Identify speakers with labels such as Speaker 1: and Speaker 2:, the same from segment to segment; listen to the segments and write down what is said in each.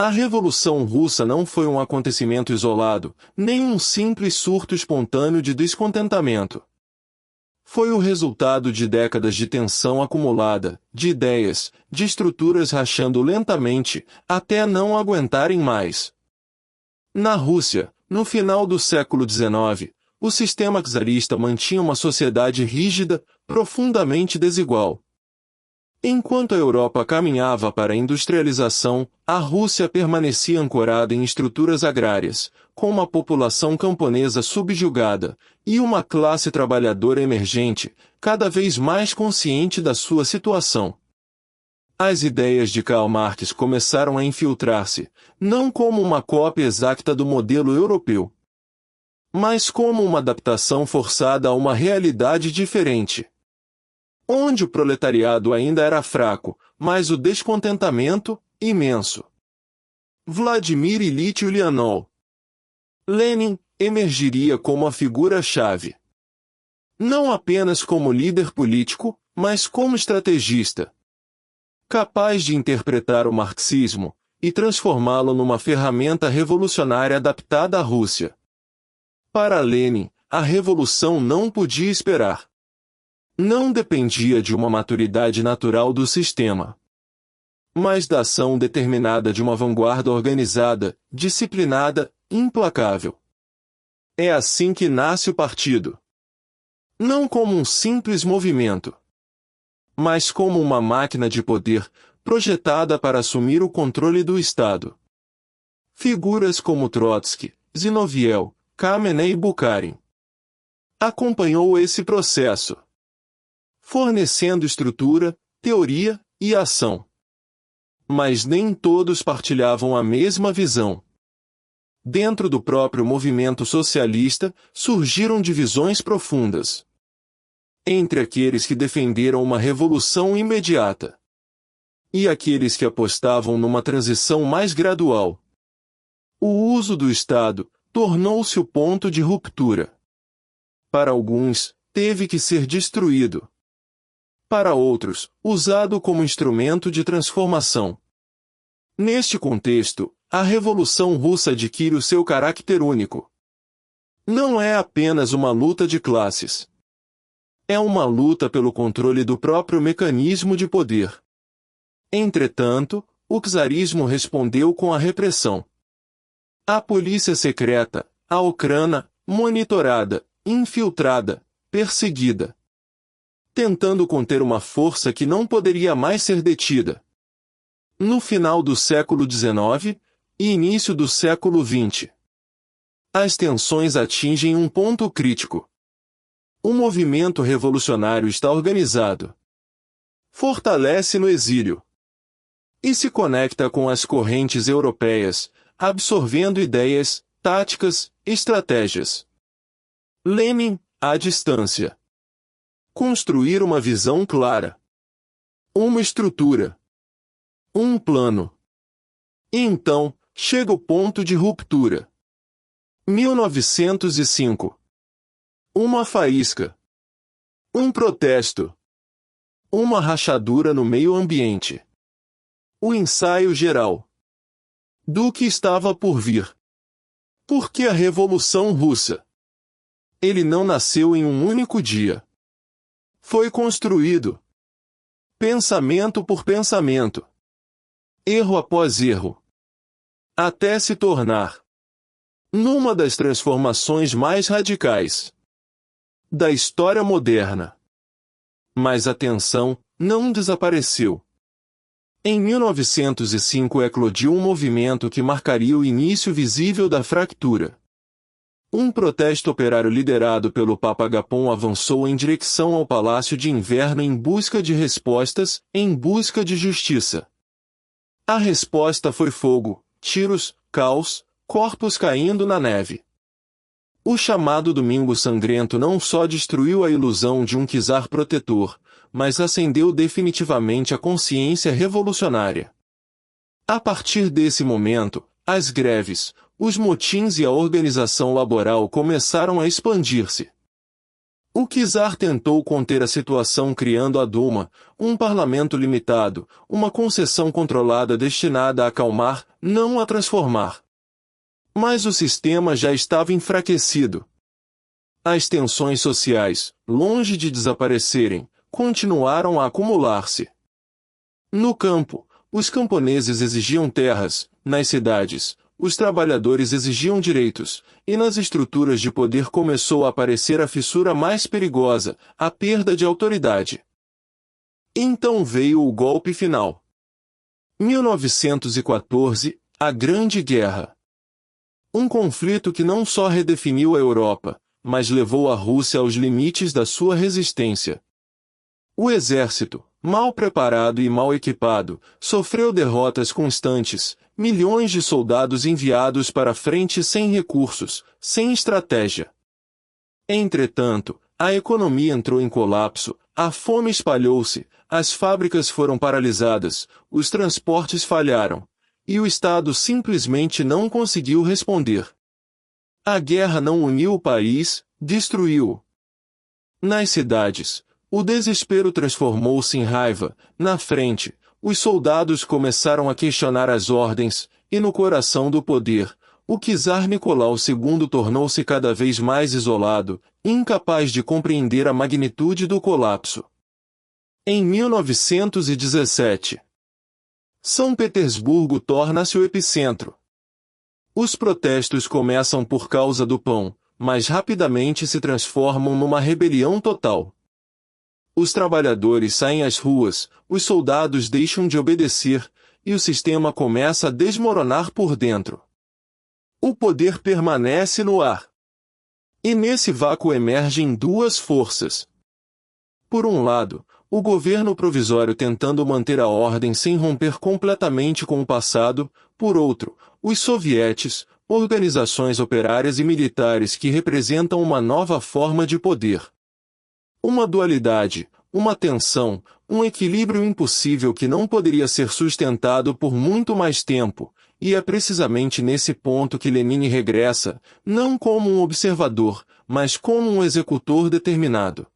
Speaker 1: A Revolução Russa não foi um acontecimento isolado, nem um simples surto espontâneo de descontentamento. Foi o resultado de décadas de tensão acumulada, de ideias, de estruturas rachando lentamente, até não aguentarem mais. Na Rússia, no final do século XIX, o sistema czarista mantinha uma sociedade rígida, profundamente desigual. Enquanto a Europa caminhava para a industrialização, a Rússia permanecia ancorada em estruturas agrárias, com uma população camponesa subjugada, e uma classe trabalhadora emergente, cada vez mais consciente da sua situação. As ideias de Karl Marx começaram a infiltrar-se, não como uma cópia exata do modelo europeu, mas como uma adaptação forçada a uma realidade diferente, onde o proletariado ainda era fraco, mas o descontentamento, imenso. Vladimir Ilyich Ulyanov. Lenin emergiria como a figura-chave. Não apenas como líder político, mas como estrategista, capaz de interpretar o marxismo e transformá-lo numa ferramenta revolucionária adaptada à Rússia. Para Lenin, a revolução não podia esperar. Não dependia de uma maturidade natural do sistema, mas da ação determinada de uma vanguarda organizada, disciplinada, implacável. É assim que nasce o partido. Não como um simples movimento, mas como uma máquina de poder, projetada para assumir o controle do Estado. Figuras como Trotsky, Zinoviev, Kamenei e Bukharin acompanhou esse processo, fornecendo estrutura, teoria e ação. Mas nem todos partilhavam a mesma visão. Dentro do próprio movimento socialista, surgiram divisões profundas. Entre aqueles que defenderam uma revolução imediata e aqueles que apostavam numa transição mais gradual. O uso do Estado tornou-se o ponto de ruptura. Para alguns, teve que ser destruído. Para outros, usado como instrumento de transformação. Neste contexto, a Revolução Russa adquire o seu caráter único. Não é apenas uma luta de classes. É uma luta pelo controle do próprio mecanismo de poder. Entretanto, o czarismo respondeu com a repressão. A polícia secreta, a Ucrânia, monitorada, infiltrada, perseguida, tentando conter uma força que não poderia mais ser detida. No final do século XIX e início do século XX, as tensões atingem um ponto crítico. O movimento revolucionário está organizado, fortalece no exílio e se conecta com as correntes europeias, absorvendo ideias, táticas, estratégias. Lenin, à distância. Construir uma visão clara. Uma estrutura. Um plano. E então, chega o ponto de ruptura. 1905. Uma faísca. Um protesto. Uma rachadura no meio ambiente. O ensaio geral do que estava por vir. Por que a Revolução Russa? Ele não nasceu em um único dia. Foi construído, pensamento por pensamento, erro após erro, até se tornar numa das transformações mais radicais da história moderna. Mas a tensão não desapareceu. Em 1905 eclodiu um movimento que marcaria o início visível da fractura. Um protesto operário liderado pelo Papa Agapon avançou em direção ao Palácio de Inverno em busca de respostas, em busca de justiça. A resposta foi fogo, tiros, caos, corpos caindo na neve. O chamado Domingo Sangrento não só destruiu a ilusão de um czar protetor, mas acendeu definitivamente a consciência revolucionária. A partir desse momento, as greves, os motins e a organização laboral começaram a expandir-se. O czar tentou conter a situação criando a Duma, um parlamento limitado, uma concessão controlada destinada a acalmar, não a transformar. Mas o sistema já estava enfraquecido. As tensões sociais, longe de desaparecerem, continuaram a acumular-se. No campo, os camponeses exigiam terras, nas cidades, os trabalhadores exigiam direitos, e nas estruturas de poder começou a aparecer a fissura mais perigosa, a perda de autoridade. Então veio o golpe final. 1914, a Grande Guerra. Um conflito que não só redefiniu a Europa, mas levou a Rússia aos limites da sua resistência. O exército, mal preparado e mal equipado, sofreu derrotas constantes, milhões de soldados enviados para a frente sem recursos, sem estratégia. Entretanto, a economia entrou em colapso, a fome espalhou-se, as fábricas foram paralisadas, os transportes falharam, e o Estado simplesmente não conseguiu responder. A guerra não uniu o país, destruiu-o. Nas cidades, o desespero transformou-se em raiva. Na frente, os soldados começaram a questionar as ordens, e no coração do poder, o czar Nicolau II tornou-se cada vez mais isolado, incapaz de compreender a magnitude do colapso. Em 1917, São Petersburgo torna-se o epicentro. Os protestos começam por causa do pão, mas rapidamente se transformam numa rebelião total. Os trabalhadores saem às ruas, os soldados deixam de obedecer, e o sistema começa a desmoronar por dentro. O poder permanece no ar. E nesse vácuo emergem duas forças. Por um lado, o governo provisório tentando manter a ordem sem romper completamente com o passado, por outro, os sovietes, organizações operárias e militares que representam uma nova forma de poder. Uma dualidade, uma tensão, um equilíbrio impossível que não poderia ser sustentado por muito mais tempo, e é precisamente nesse ponto que Lenin regressa, não como um observador, mas como um executor determinado.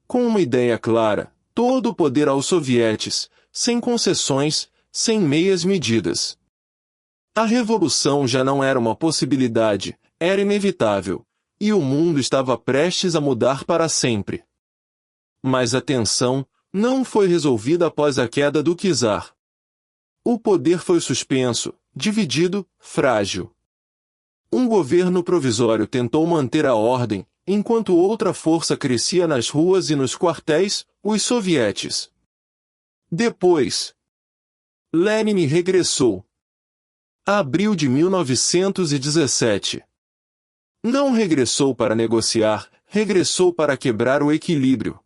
Speaker 1: Com uma ideia clara, todo o poder aos sovietes, sem concessões, sem meias medidas. A revolução já não era uma possibilidade, era inevitável, e o mundo estava prestes a mudar para sempre. Mas a tensão não foi resolvida após a queda do czar. O poder foi suspenso, dividido, frágil. Um governo provisório tentou manter a ordem, enquanto outra força crescia nas ruas e nos quartéis, os sovietes. Depois, Lenin regressou. Abril de 1917. Não regressou para negociar, regressou para quebrar o equilíbrio.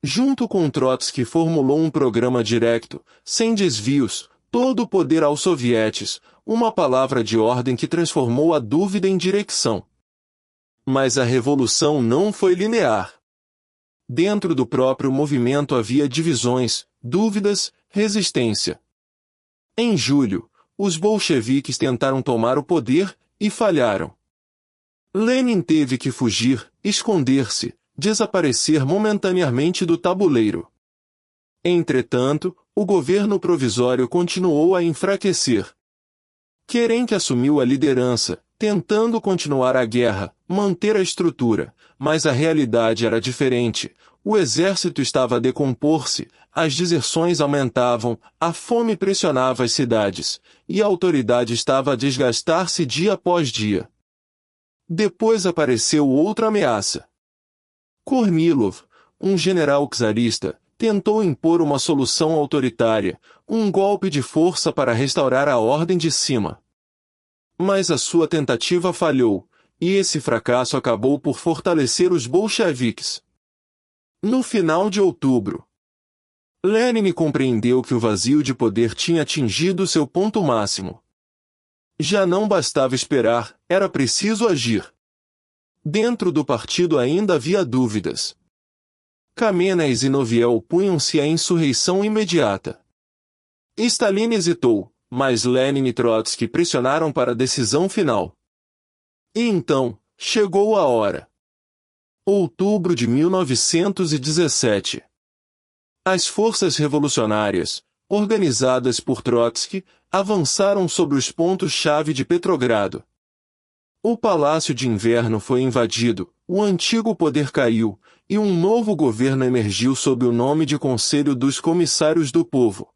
Speaker 1: Junto com Trotsky formulou um programa direto, sem desvios, todo o poder aos sovietes, uma palavra de ordem que transformou a dúvida em direção. Mas a revolução não foi linear. Dentro do próprio movimento havia divisões, dúvidas, resistência. Em julho, os bolcheviques tentaram tomar o poder, e falharam. Lenin teve que fugir, esconder-se, desaparecer momentaneamente do tabuleiro. Entretanto, o governo provisório continuou a enfraquecer. Kerensky assumiu a liderança, tentando continuar a guerra, manter a estrutura, mas a realidade era diferente. O exército estava a decompor-se, as deserções aumentavam, a fome pressionava as cidades, e a autoridade estava a desgastar-se dia após dia. Depois apareceu outra ameaça. Kornilov, um general czarista, tentou impor uma solução autoritária, um golpe de força para restaurar a ordem de cima. Mas a sua tentativa falhou, e esse fracasso acabou por fortalecer os bolcheviques. No final de outubro, Lenin compreendeu que o vazio de poder tinha atingido seu ponto máximo. Já não bastava esperar, era preciso agir. Dentro do partido ainda havia dúvidas. Kamenets e Noviel opunham-se à insurreição imediata. Stalin hesitou, mas Lenin e Trotsky pressionaram para a decisão final. E então, chegou a hora. Outubro de 1917. As forças revolucionárias, organizadas por Trotsky, avançaram sobre os pontos-chave de Petrogrado. O Palácio de Inverno foi invadido, o antigo poder caiu, e um novo governo emergiu sob o nome de Conselho dos Comissários do Povo.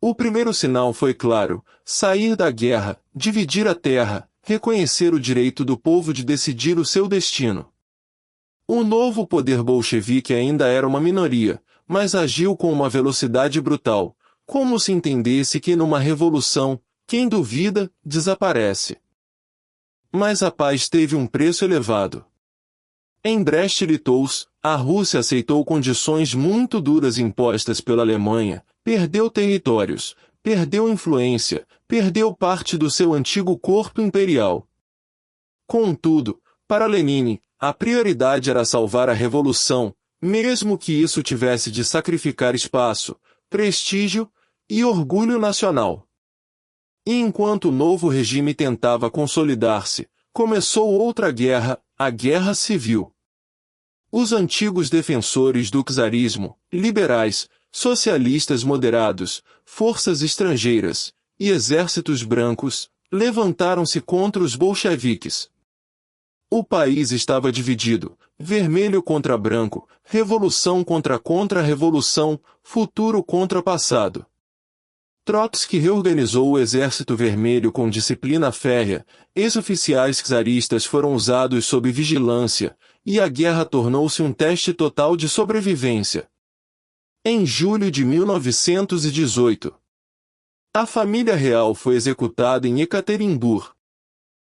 Speaker 1: O primeiro sinal foi claro: sair da guerra, dividir a terra, reconhecer o direito do povo de decidir o seu destino. O novo poder bolchevique ainda era uma minoria, mas agiu com uma velocidade brutal, como se entendesse que numa revolução, quem duvida, desaparece. Mas a paz teve um preço elevado. Em Brest-Litovsk, a Rússia aceitou condições muito duras impostas pela Alemanha, perdeu territórios, perdeu influência, perdeu parte do seu antigo corpo imperial. Contudo, para Lenin, a prioridade era salvar a revolução, mesmo que isso tivesse de sacrificar espaço, prestígio e orgulho nacional. E enquanto o novo regime tentava consolidar-se, começou outra guerra, a Guerra Civil. Os antigos defensores do czarismo, liberais, socialistas moderados, forças estrangeiras e exércitos brancos, levantaram-se contra os bolcheviques. O país estava dividido, vermelho contra branco, revolução contra contra-revolução, futuro contra passado. Trotsky reorganizou o Exército Vermelho com disciplina férrea, ex-oficiais czaristas foram usados sob vigilância, e a guerra tornou-se um teste total de sobrevivência. Em julho de 1918, a família real foi executada em Ekaterimburgo.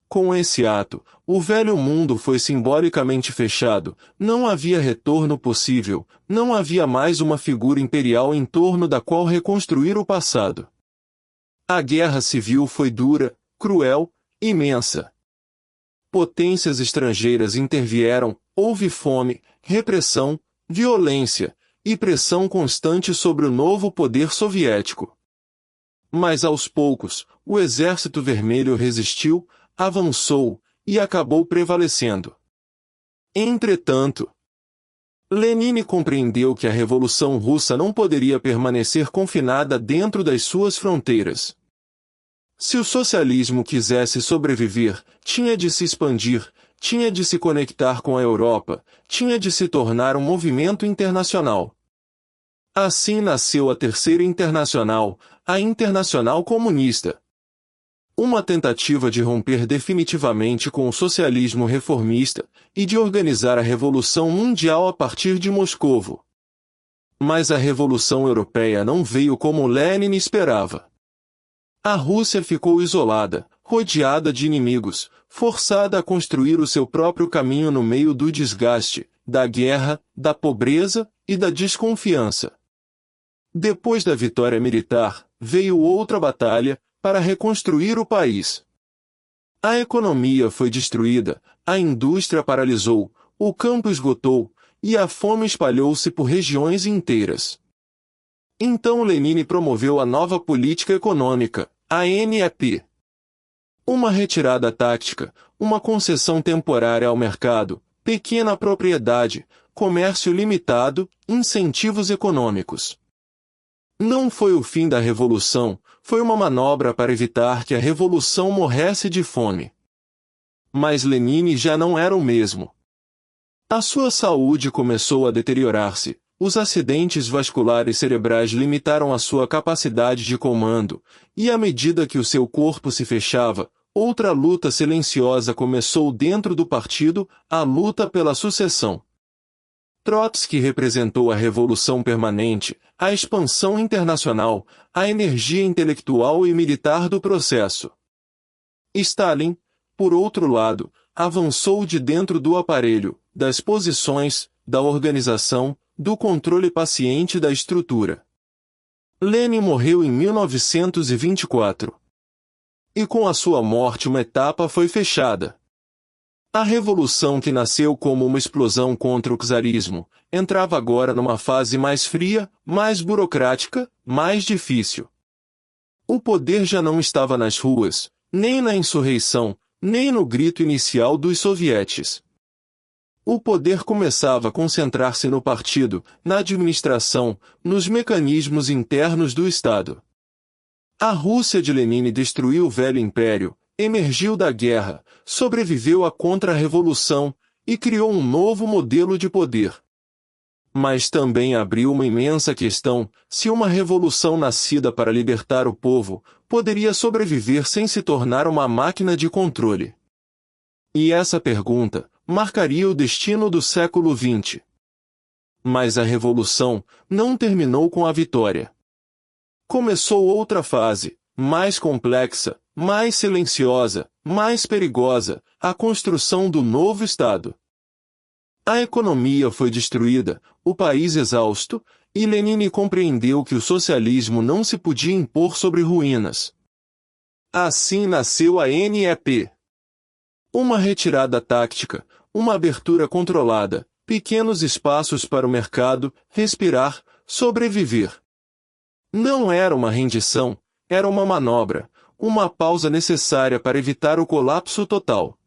Speaker 1: Com esse ato, o velho mundo foi simbolicamente fechado, não havia retorno possível, não havia mais uma figura imperial em torno da qual reconstruir o passado. A guerra civil foi dura, cruel, imensa. Potências estrangeiras intervieram, houve fome, repressão, violência e pressão constante sobre o novo poder soviético. Mas aos poucos, o Exército Vermelho resistiu, avançou, e acabou prevalecendo. Entretanto, Lenin compreendeu que a Revolução Russa não poderia permanecer confinada dentro das suas fronteiras. Se o socialismo quisesse sobreviver, tinha de se expandir, tinha de se conectar com a Europa, tinha de se tornar um movimento internacional. Assim nasceu a Terceira Internacional, a Internacional Comunista. Uma tentativa de romper definitivamente com o socialismo reformista e de organizar a Revolução Mundial a partir de Moscovo. Mas a Revolução Europeia não veio como Lenin esperava. A Rússia ficou isolada, rodeada de inimigos, forçada a construir o seu próprio caminho no meio do desgaste, da guerra, da pobreza e da desconfiança. Depois da vitória militar, veio outra batalha, para reconstruir o país. A economia foi destruída, a indústria paralisou, o campo esgotou, e a fome espalhou-se por regiões inteiras. Então Lenin promoveu a nova política econômica, a NEP. Uma retirada tática, uma concessão temporária ao mercado, pequena propriedade, comércio limitado, incentivos econômicos. Não foi o fim da revolução, foi uma manobra para evitar que a revolução morresse de fome. Mas Lenin já não era o mesmo. A sua saúde começou a deteriorar-se, os acidentes vasculares cerebrais limitaram a sua capacidade de comando, e à medida que o seu corpo se fechava, outra luta silenciosa começou dentro do partido, a luta pela sucessão. Trotsky representou a revolução permanente, a expansão internacional, a energia intelectual e militar do processo. Stalin, por outro lado, avançou de dentro do aparelho, das posições, da organização, do controle paciente da estrutura. Lenin morreu em 1924. E com a sua morte uma etapa foi fechada. A revolução que nasceu como uma explosão contra o czarismo, entrava agora numa fase mais fria, mais burocrática, mais difícil. O poder já não estava nas ruas, nem na insurreição, nem no grito inicial dos sovietes. O poder começava a concentrar-se no partido, na administração, nos mecanismos internos do Estado. A Rússia de Lenin destruiu o velho império, emergiu da guerra, sobreviveu à contra-revolução e criou um novo modelo de poder. Mas também abriu uma imensa questão: se uma revolução nascida para libertar o povo poderia sobreviver sem se tornar uma máquina de controle. E essa pergunta marcaria o destino do século XX. Mas a revolução não terminou com a vitória. Começou outra fase, mais complexa, mais silenciosa, mais perigosa, a construção do novo Estado. A economia foi destruída, o país exausto, e Lenin compreendeu que o socialismo não se podia impor sobre ruínas. Assim nasceu a NEP. Uma retirada tática, uma abertura controlada, pequenos espaços para o mercado, respirar, sobreviver. Não era uma rendição, era uma manobra, uma pausa necessária para evitar o colapso total.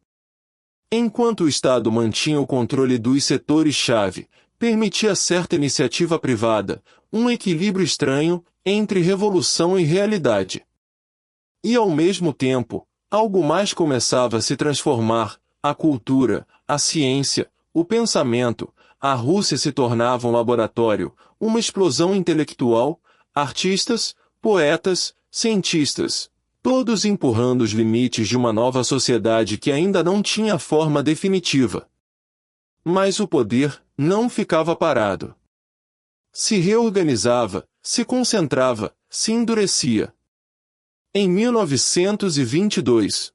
Speaker 1: Enquanto o Estado mantinha o controle dos setores-chave, permitia certa iniciativa privada, um equilíbrio estranho entre revolução e realidade. E ao mesmo tempo, algo mais começava a se transformar: a cultura, a ciência, o pensamento. A Rússia se tornava um laboratório, uma explosão intelectual, artistas, poetas, cientistas, todos empurrando os limites de uma nova sociedade que ainda não tinha forma definitiva. Mas o poder não ficava parado. Se reorganizava, se concentrava, se endurecia. Em 1922,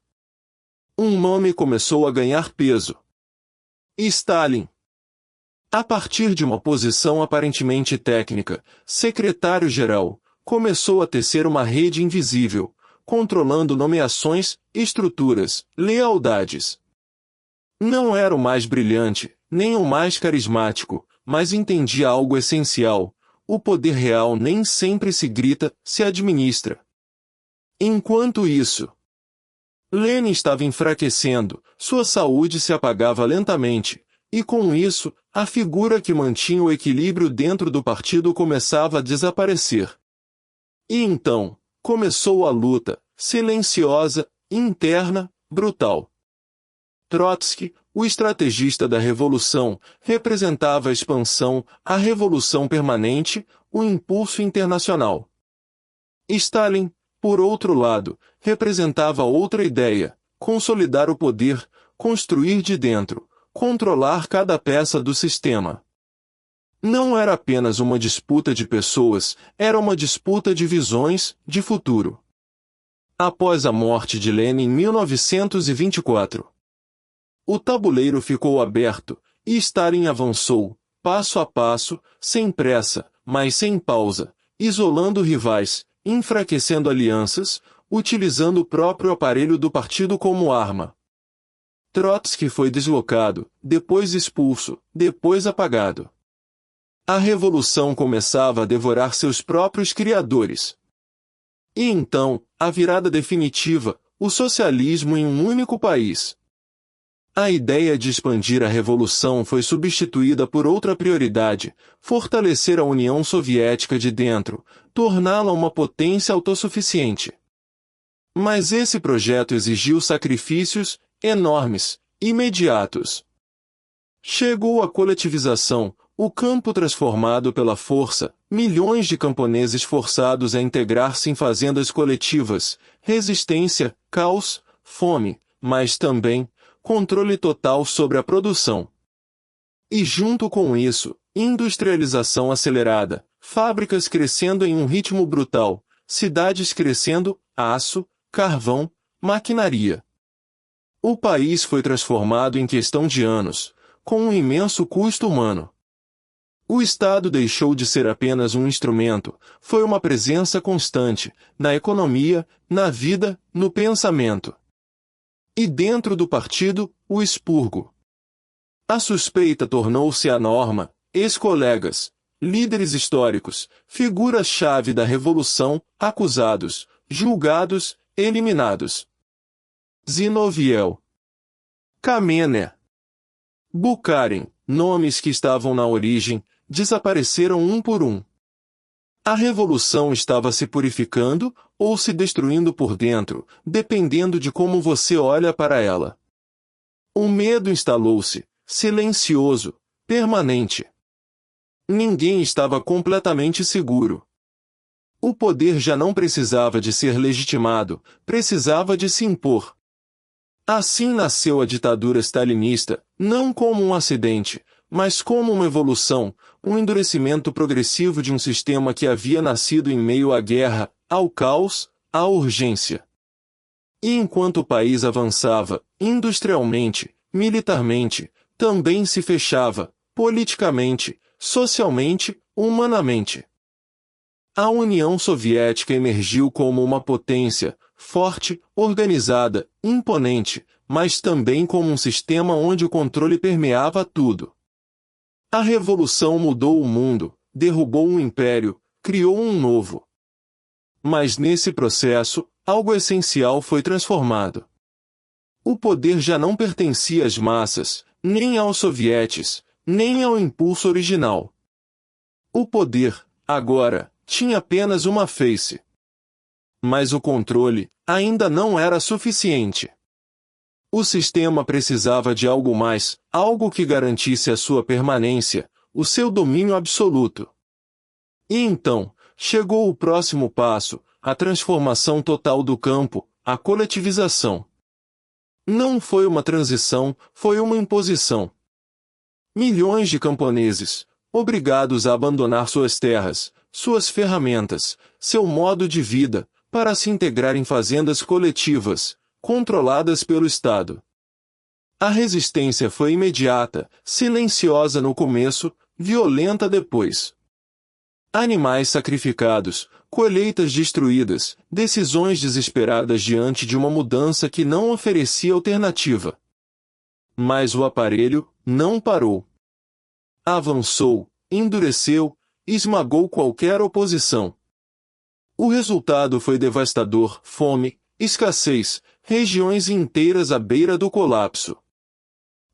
Speaker 1: um nome começou a ganhar peso: Stalin. A partir de uma posição aparentemente técnica, secretário-geral, começou a tecer uma rede invisível, controlando nomeações, estruturas, lealdades. Não era o mais brilhante, nem o mais carismático, mas entendia algo essencial: o poder real nem sempre se grita, se administra. Enquanto isso, Lenin estava enfraquecendo, sua saúde se apagava lentamente, e com isso, a figura que mantinha o equilíbrio dentro do partido começava a desaparecer. E então, começou a luta, silenciosa, interna, brutal. Trotsky, o estrategista da revolução, representava a expansão, a revolução permanente, o impulso internacional. Stalin, por outro lado, representava outra ideia: consolidar o poder, construir de dentro, controlar cada peça do sistema. Não era apenas uma disputa de pessoas, era uma disputa de visões, de futuro. Após a morte de Lenin em 1924, o tabuleiro ficou aberto, e Stalin avançou, passo a passo, sem pressa, mas sem pausa, isolando rivais, enfraquecendo alianças, utilizando o próprio aparelho do partido como arma. Trotsky foi deslocado, depois expulso, depois apagado. A revolução começava a devorar seus próprios criadores. E então, a virada definitiva, o socialismo em um único país. A ideia de expandir a revolução foi substituída por outra prioridade: fortalecer a União Soviética de dentro, torná-la uma potência autossuficiente. Mas esse projeto exigiu sacrifícios enormes, imediatos. Chegou a coletivização, o campo transformado pela força, milhões de camponeses forçados a integrar-se em fazendas coletivas, resistência, caos, fome, mas também controle total sobre a produção. E junto com isso, industrialização acelerada, fábricas crescendo em um ritmo brutal, cidades crescendo, aço, carvão, maquinaria. O país foi transformado em questão de anos, com um imenso custo humano. O Estado deixou de ser apenas um instrumento, foi uma presença constante, na economia, na vida, no pensamento. E dentro do partido, o expurgo. A suspeita tornou-se a norma, ex-colegas, líderes históricos, figuras-chave da revolução, acusados, julgados, eliminados. Zinoviev, Kamenev, Bukharin, nomes que estavam na origem, desapareceram um por um. A revolução estava se purificando ou se destruindo por dentro, dependendo de como você olha para ela. O medo instalou-se, silencioso, permanente. Ninguém estava completamente seguro. O poder já não precisava de ser legitimado, precisava de se impor. Assim nasceu a ditadura stalinista, não como um acidente, mas como uma evolução, um endurecimento progressivo de um sistema que havia nascido em meio à guerra, ao caos, à urgência. E enquanto o país avançava, industrialmente, militarmente, também se fechava, politicamente, socialmente, humanamente. A União Soviética emergiu como uma potência, forte, organizada, imponente, mas também como um sistema onde o controle permeava tudo. A revolução mudou o mundo, derrubou um império, criou um novo. Mas nesse processo, algo essencial foi transformado. O poder já não pertencia às massas, nem aos sovietes, nem ao impulso original. O poder, agora, tinha apenas uma face. Mas o controle ainda não era suficiente. O sistema precisava de algo mais, algo que garantisse a sua permanência, o seu domínio absoluto. E então, chegou o próximo passo, a transformação total do campo, a coletivização. Não foi uma transição, foi uma imposição. Milhões de camponeses, obrigados a abandonar suas terras, suas ferramentas, seu modo de vida, para se integrar em fazendas coletivas, controladas pelo Estado. A resistência foi imediata, silenciosa no começo, violenta depois. Animais sacrificados, colheitas destruídas, decisões desesperadas diante de uma mudança que não oferecia alternativa. Mas o aparelho não parou. Avançou, endureceu, esmagou qualquer oposição. O resultado foi devastador: fome, escassez, regiões inteiras à beira do colapso.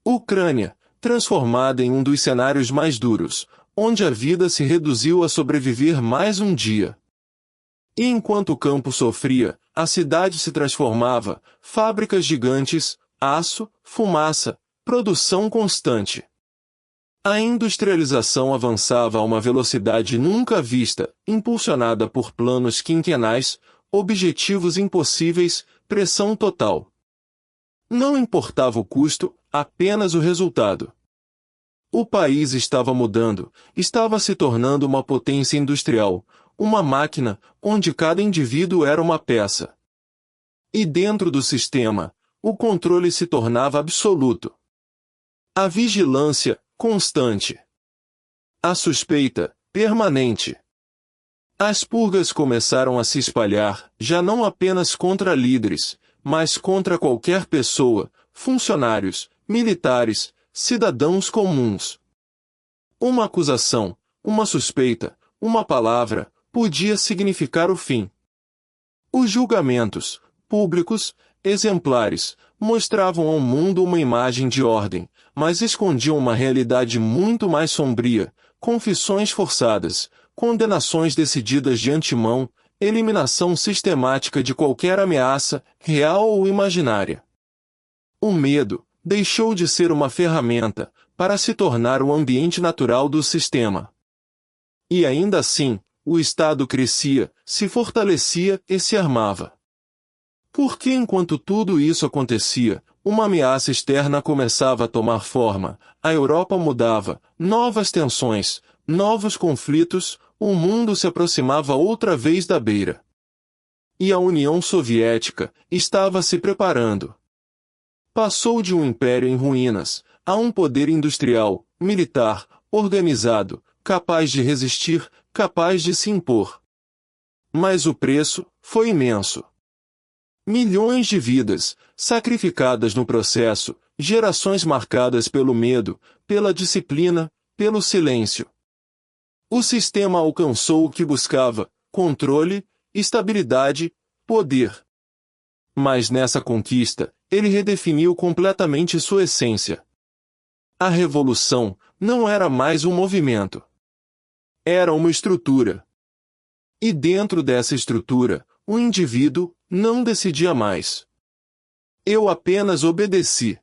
Speaker 1: Ucrânia, transformada em um dos cenários mais duros, onde a vida se reduziu a sobreviver mais um dia. E enquanto o campo sofria, a cidade se transformava, fábricas gigantes, aço, fumaça, produção constante. A industrialização avançava a uma velocidade nunca vista, impulsionada por planos quinquenais, objetivos impossíveis, pressão total. Não importava o custo, apenas o resultado. O país estava mudando, estava se tornando uma potência industrial, uma máquina, onde cada indivíduo era uma peça. E dentro do sistema, o controle se tornava absoluto. A vigilância, constante. A suspeita, permanente. As purgas começaram a se espalhar, já não apenas contra líderes, mas contra qualquer pessoa, funcionários, militares, cidadãos comuns. Uma acusação, uma suspeita, uma palavra, podia significar o fim. Os julgamentos, públicos, exemplares, mostravam ao mundo uma imagem de ordem, mas escondiam uma realidade muito mais sombria: confissões forçadas, condenações decididas de antemão, eliminação sistemática de qualquer ameaça, real ou imaginária. O medo deixou de ser uma ferramenta, para se tornar o ambiente natural do sistema. E ainda assim, o Estado crescia, se fortalecia e se armava. Porque enquanto tudo isso acontecia, uma ameaça externa começava a tomar forma, a Europa mudava, novas tensões, novos conflitos, o mundo se aproximava outra vez da beira. E a União Soviética estava se preparando. Passou de um império em ruínas, a um poder industrial, militar, organizado, capaz de resistir, capaz de se impor. Mas o preço foi imenso. Milhões de vidas, sacrificadas no processo, gerações marcadas pelo medo, pela disciplina, pelo silêncio. O sistema alcançou o que buscava: controle, estabilidade, poder. Mas nessa conquista, ele redefiniu completamente sua essência. A revolução não era mais um movimento. Era uma estrutura. E dentro dessa estrutura, o indivíduo não decidia mais. Eu apenas obedeci.